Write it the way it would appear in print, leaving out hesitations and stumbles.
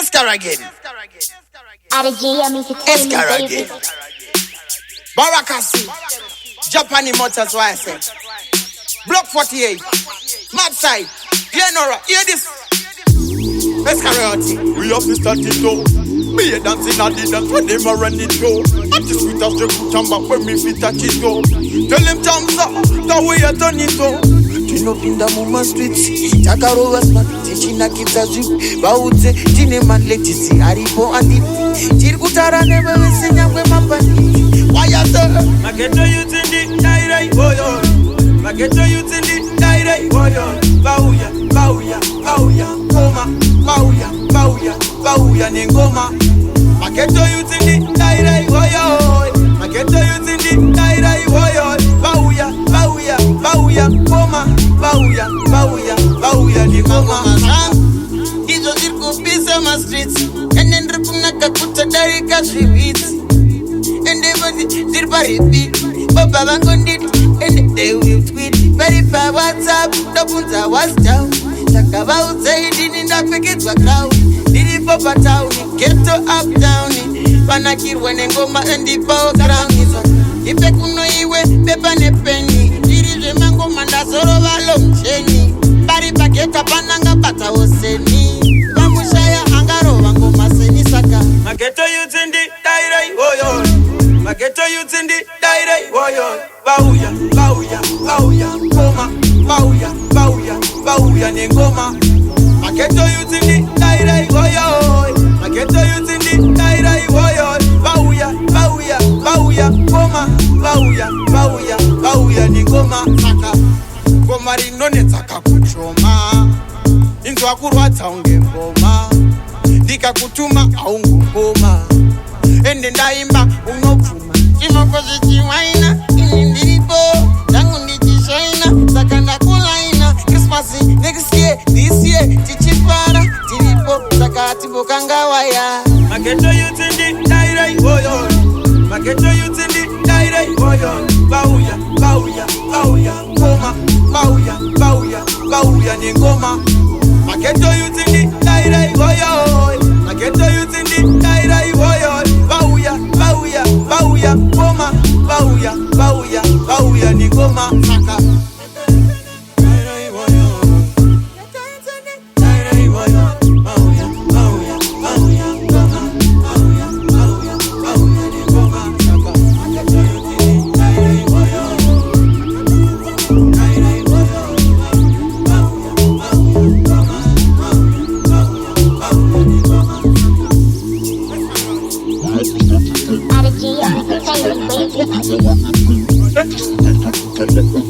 Escaragin. Escaragin. Barakasi. Japanese Motors, why I say. Block 48. Mad side. Glenora, hear this. Escaragin. We have to start it up. Me a dancing at the dance when them a run it go. At the sweet as the good time back when me fit touch it go. Tell him thumbs up, that way I turn it go. Tinopinda muma streets takarova smart tichina kidza zvipi vaudze tine manletisi aripo anditi tiri kutara nevevese nyangwe mapanditi wayato mageto yutindi dairei boyo mageto yutindi dairei boyo bauya bauya bauya ngoma bauya bauya bauya nengoma mageto yutindi dairei boyo mageto yutindi dairei boyo bauya bauya bauya ngoma bauya bauya bauya nengoma izo ziri kupisa mastreets ende ndiri kunaka kutadarika zvivitsi ende voti dziri paripiti baba vangonditi ende they will tweet vari pawhatsapp ndobvunza what's down takavaudzei ndini ndapfekedzwa crown ndiripo patauni geto up down vanakirwe nengoma endipawo crown ipe kuno iwe pepa nepeni ndiri zvemangoma ndazorova lo mcheni pari pageta pananga patawoseni vamushaya angarova ngoma seni saka mageto yutsindi dairei woyo mageto yutsindi dairei woyo bauya bauya bauya ngoma bauya bauya bauya nengoma mageto yutsindi dairei woyo mageto yutsindi dairei woyo bauya bauya bauya ngoma bauya bauya bauya nengoma saka ngoma rinonetsaka kuchoma inzwa kurwadza unge ngoma ndikakutuma aungongoma ende ndaimba unobvuma chimoko zvichiwaina ini ndiripo zvangu ndichishaina saka ndakulaina krismasi next year this year tichifara tiripo saka timbokangawaya mageto yutsindi dairei woyo mageto yutsindi dairei woyo bauya bauya bauya ngoma bauya bauya bauya nengoma mageto yutsindi dairei woyo mageto yutsindi dairei woyo bauya bauya bauya ngoma bauya bauya bauya nengoma saka dairei woyo dairei woyo bauya bauya bauya ngoma bauya bauya bauya nengoma saka mageto yutsindi dairei woyo dairei woyo bauya bauya ngoma bauya bauya nengoma At a G, I'm